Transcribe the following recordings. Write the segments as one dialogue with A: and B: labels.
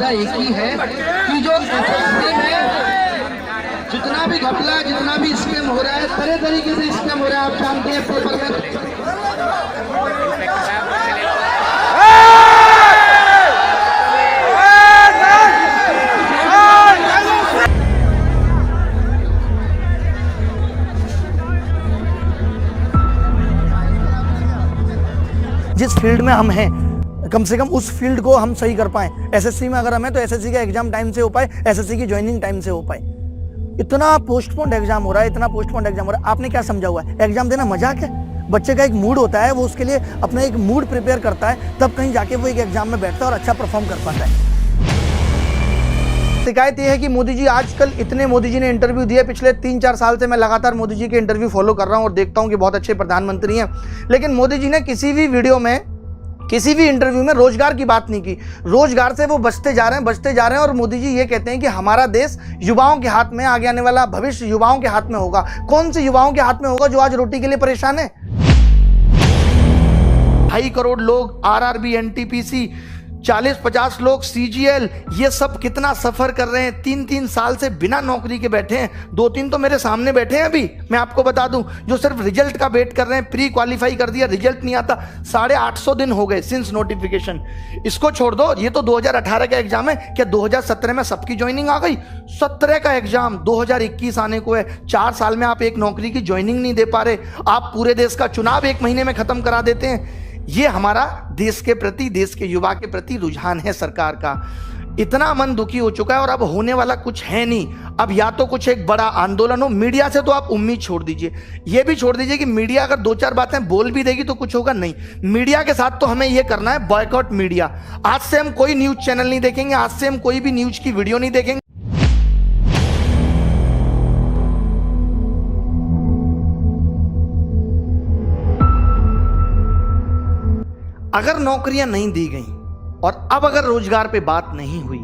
A: मुद्दा एक ही है कि जो एसएससी में जितना भी घपला, जितना भी स्कैम हो रहा है, तरह तरीके से स्कैम हो रहा है, आप जानते हैं। पेपर में
B: जिस फील्ड में हम हैं, कम से कम उस फील्ड को हम सही कर पाएं। एसएससी में अगर हम हैं तो एसएससी का एग्जाम टाइम से हो पाए, एसएससी की ज्वाइनिंग टाइम से हो पाए। इतना पोस्टपोन्ड एग्जाम हो रहा है, इतना पोस्टपोन्ड एग्जाम हो रहा है। आपने क्या समझा हुआ है? एग्जाम देना मजाक है? बच्चे का एक मूड होता है, वो उसके लिए अपना एक मूड प्रिपेयर करता है, तब कहीं जाके वो एक एग्जाम में बैठता है और अच्छा परफॉर्म कर पाता है। शिकायत यह है कि मोदी जी आजकल इतने मोदी जी ने इंटरव्यू दिए, पिछले 3-4 साल से मैं लगातार मोदी जी के इंटरव्यू फॉलो कर रहा हूं और देखता हूं कि बहुत अच्छे प्रधानमंत्री हैं, लेकिन मोदी जी ने किसी भी वीडियो में, किसी भी इंटरव्यू में रोजगार की बात नहीं की। रोजगार से वो बचते जा रहे हैं और मोदी जी ये कहते हैं कि हमारा देश युवाओं के हाथ में, आगे आने वाला भविष्य युवाओं के हाथ में होगा। कौन से युवाओं के हाथ में होगा जो आज रोटी के लिए परेशान है? 2.5 करोड़ लोग आरआरबी, एनटीपीसी, 40-50 लोग सीजीएल, ये सब कितना सफर कर रहे हैं। 3-3 साल से बिना नौकरी के बैठे हैं। 2-3 तो मेरे सामने बैठे हैं अभी, मैं आपको बता दूं, जो सिर्फ रिजल्ट का वेट कर रहे हैं। प्री क्वालिफाई कर दिया, रिजल्ट नहीं आता। 850 दिन हो गए सिंस नोटिफिकेशन। इसको छोड़ दो, ये तो 2018 का एग्जाम है। क्या 2017 में सबकी ज्वाइनिंग आ गई? 17 का एग्जाम 2021 आने को है। 4 साल में आप एक नौकरी की ज्वाइनिंग नहीं दे पा रहे। आप पूरे देश का चुनाव 1 महीने में खत्म करा देते हैं। ये हमारा देश के प्रति, देश के युवा के प्रति रुझान है सरकार का। इतना मन दुखी हो चुका है और अब होने वाला कुछ है नहीं। अब या तो कुछ एक बड़ा आंदोलन हो। मीडिया से तो आप उम्मीद छोड़ दीजिए, ये भी छोड़ दीजिए कि मीडिया अगर 2-4 बातें बोल भी देगी तो कुछ होगा नहीं। मीडिया के साथ तो हमें ये करना है, बॉयकॉट मीडिया। आज से हम कोई न्यूज चैनल नहीं देखेंगे, आज से हम कोई भी न्यूज की वीडियो नहीं देखेंगे। अगर नौकरियां नहीं दी गई और अब अगर रोजगार पे बात नहीं हुई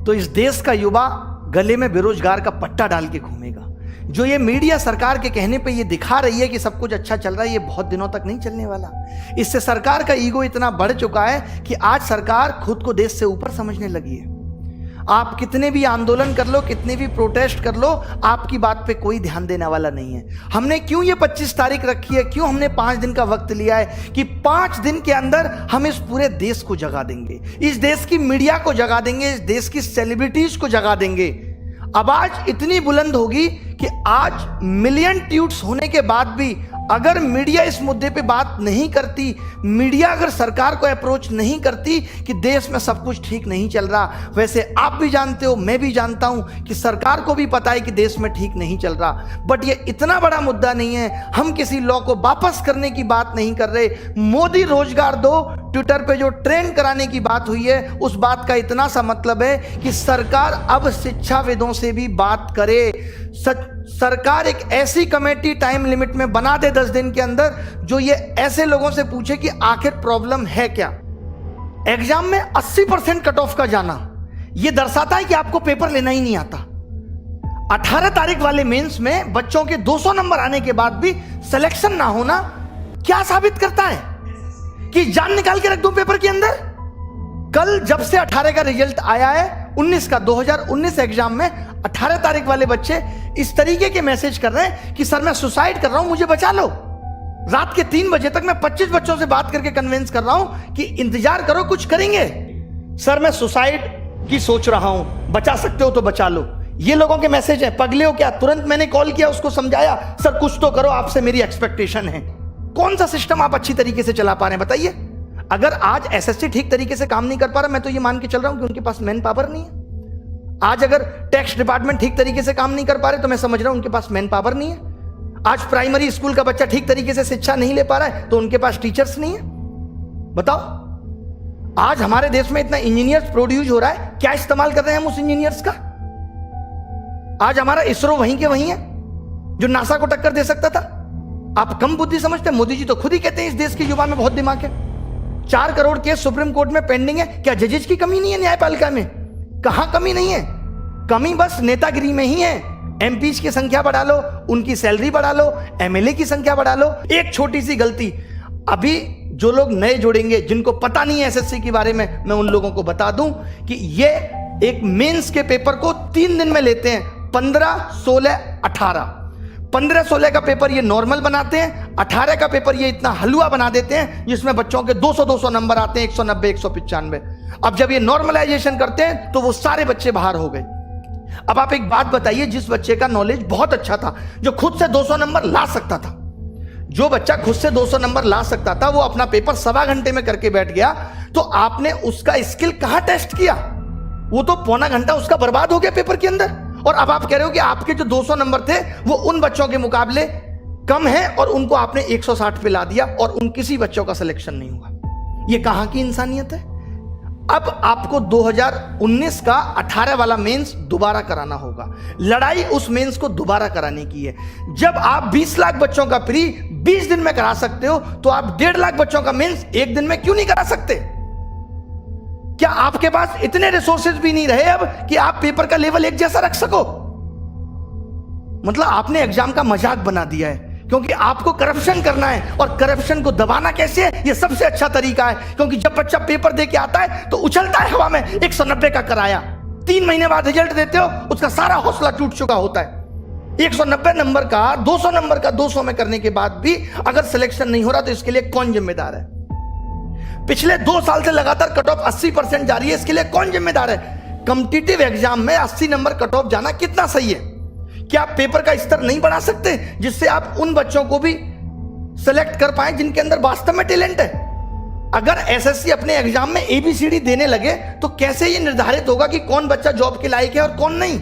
B: तो इस देश का युवा गले में बेरोजगार का पट्टा डाल के घूमेगा। जो ये मीडिया सरकार के कहने पे ये दिखा रही है कि सब कुछ अच्छा चल रहा है, ये बहुत दिनों तक नहीं चलने वाला। इससे सरकार का ईगो इतना बढ़ चुका है कि आज सरकार खुद को देश से ऊपर समझने लगी है। आप कितने भी आंदोलन कर लो, कितने भी प्रोटेस्ट कर लो, आपकी बात पे कोई ध्यान देने वाला नहीं है। हमने क्यों ये 25 तारीख रखी है, क्यों हमने 5 दिन का वक्त लिया है कि 5 दिन के अंदर हम इस पूरे देश को जगा देंगे, इस देश की मीडिया को जगा देंगे, इस देश की सेलिब्रिटीज को जगा देंगे। आवाज इतनी बुलंद होगी कि आज मिलियन ट्वीट्स होने के बाद भी अगर मीडिया इस मुद्दे पे बात नहीं करती, मीडिया अगर सरकार को अप्रोच नहीं करती कि देश में सब कुछ ठीक नहीं चल रहा। वैसे आप भी जानते हो, मैं भी जानता हूं कि सरकार को भी पता है कि देश में ठीक नहीं चल रहा, बट ये इतना बड़ा मुद्दा नहीं है। हम किसी लॉ को वापस करने की बात नहीं कर रहे। मोदी रोजगार दो, ट्विटर पे जो ट्रेंड कराने की बात हुई है, उस बात का इतना सा मतलब है कि सरकार अब शिक्षाविदों से भी बात करे। सरकार एक ऐसी कमेटी टाइम लिमिट में बना दे 10 दिन के अंदर, जो ये ऐसे लोगों से पूछे कि आखिर प्रॉब्लम है क्या। एग्जाम में 80% कट ऑफ का जाना ये दर्शाता है कि आपको पेपर लेना ही नहीं आता। 18 तारीख वाले मेंस में बच्चों के 200 नंबर आने के बाद भी सिलेक्शन ना होना क्या साबित करता है? कि जान निकाल के रख दो पेपर के अंदर। कल जब से 18 का रिजल्ट आया है, 19 का 2019 एग्जाम में 18 तारीख वाले बच्चे इस तरीके के मैसेज कर रहे हैं कि सर मैं सुसाइड कर रहा हूं, मुझे बचा लो। रात के 3 बजे तक मैं 25 बच्चों से बात करके कन्विंस कर रहा हूं कि इंतजार करो, कुछ करेंगे। सर मैं सुसाइड की सोच रहा हूं, बचा सकते हो तो बचा लो। ये लोगों के मैसेज है। पगले हो क्या? तुरंत मैंने कॉल किया, उसको समझाया, सर कुछ तो करो, आपसे मेरी एक्सपेक्टेशन है। कौन सा सिस्टम आप अच्छी तरीके से चला पा रहे हैं बताइए? अगर आज एसएससी ठीक तरीके से काम नहीं कर पा रहा, मैं तो ये मान के चल रहा हूं कि उनके पास मैन पावर नहीं है। आज अगर टैक्स डिपार्टमेंट ठीक तरीके से काम नहीं कर पा रहे, तो मैं समझ रहा हूं उनके पास मैन पावर नहीं है। आज प्राइमरी स्कूल का बच्चा ठीक तरीके से शिक्षा नहीं ले पा रहा है, तो उनके पास टीचर्स नहीं है। बताओ, आज हमारे देश में इतना इंजीनियर्स प्रोड्यूस हो रहा है, क्या इस्तेमाल कर रहे हैं हम उस इंजीनियर्स का? आज हमारा इसरो वहीं के वहीं है जो नासा को टक्कर दे सकता था। आप कम बुद्धि समझते हैं? मोदी जी तो खुद ही कहते हैं इस देश के युवा में बहुत दिमाग है। 4 करोड़ केस सुप्रीम कोर्ट में पेंडिंग है। क्या जजेस की कमी नहीं है न्यायपालिका में? कहां कमी नहीं है, कमी बस नेतागिरी में ही है। एमपीज की संख्या बढ़ा लो, उनकी सैलरी बढ़ा लो, एमएलए की संख्या बढ़ा लो। एक छोटी सी गलती, अभी जो लोग नए जुड़ेंगे, जिनको पता नहीं है एसएससी के बारे में, मैं उन लोगों को बता दूं कि ये एक मेंस के पेपर को 3 दिन में लेते हैं, 15, 16, 18। 15, 16 का पेपर ये नॉर्मल बनाते हैं, 18 का पेपर ये इतना हलवा बना देते हैं जिसमें बच्चों के 200 नंबर आते हैं, 190, 195। अब जब ये नॉर्मलाइजेशन करते हैं तो वो सारे बच्चे बाहर हो गए। अब आप एक बात बताइए, जिस बच्चे का नॉलेज बहुत अच्छा था, जो खुद से 200 नंबर ला सकता था, जो बच्चा खुद से 200 नंबर ला सकता था, वो अपना पेपर 1.25 घंटे में करके बैठ गया, तो आपने उसका स्किल कहां टेस्ट किया? वो तो पौना घंटा उसका बर्बाद हो गया पेपर के अंदर। और अब आप कह रहे हो कि आपके जो 200 नंबर थे वो उन बच्चों के मुकाबले कम है और उनको आपने 160 पे ला दिया और उन किसी बच्चों का सिलेक्शन नहीं हुआ। ये कहां की इंसानियत है? अब आपको 2019 का 18 वाला मेंस दोबारा कराना होगा। लड़ाई उस मेंस को दोबारा कराने की है। जब आप 20 लाख बच्चों का प्री 20 दिन में करा सकते हो, तो आप 1.5 लाख बच्चों का मेंस 1 दिन में क्यों नहीं करा सकते? क्या आपके पास इतने रिसोर्सेज भी नहीं रहे अब कि आप पेपर का लेवल एक जैसा रख सको? मतलब आपने एग्जाम का मजाक बना दिया है, क्योंकि आपको करप्शन करना है, और करप्शन को दबाना कैसे है, ये सबसे अच्छा तरीका है। क्योंकि जब बच्चा पेपर दे के आता है तो उछलता है हवा में, 190 का कराया, 3 महीने बाद रिजल्ट देते हो, उसका सारा हौसला टूट चुका होता है। 190 नंबर का 200 नंबर का 200 में करने के बाद भी अगर सिलेक्शन नहीं हो रहा तो इसके लिए कौन जिम्मेदार है? पिछले 2 साल से लगातार कट ऑफ 80% जा रही है, इसके लिए कौन जिम्मेदार है? कॉम्पिटिटिव एग्जाम में 80 नंबर कट ऑफ जाना कितना सही है? क्या आप पेपर का स्तर नहीं बढ़ा सकते जिससे आप उन बच्चों को भी सेलेक्ट कर पाए जिनके अंदर वास्तव में टैलेंट है? अगर एसएससी अपने एग्जाम में ABCD देने लगे तो कैसे ये निर्धारित होगा कि कौन बच्चा जॉब के लायक है और कौन नहीं?